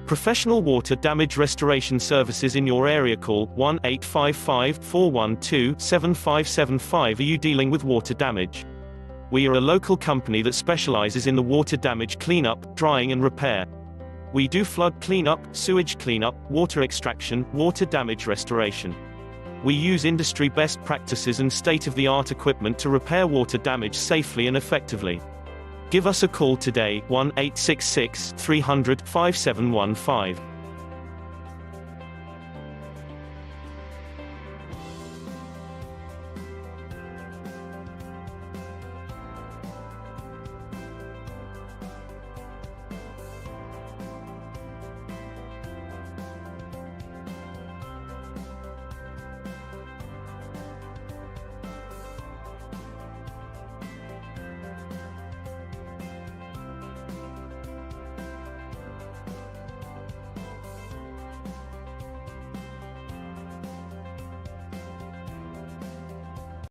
Professional water damage restoration services in your area. Call 1-855-412-7575. Are you dealing with water damage? We are a local company that specializes in the water damage cleanup, drying and repair. We do flood cleanup, sewage cleanup, water extraction, water damage restoration. We use industry best practices and state-of-the-art equipment to repair water damage safely and effectively. Give us a call today, 1-866-300-5715.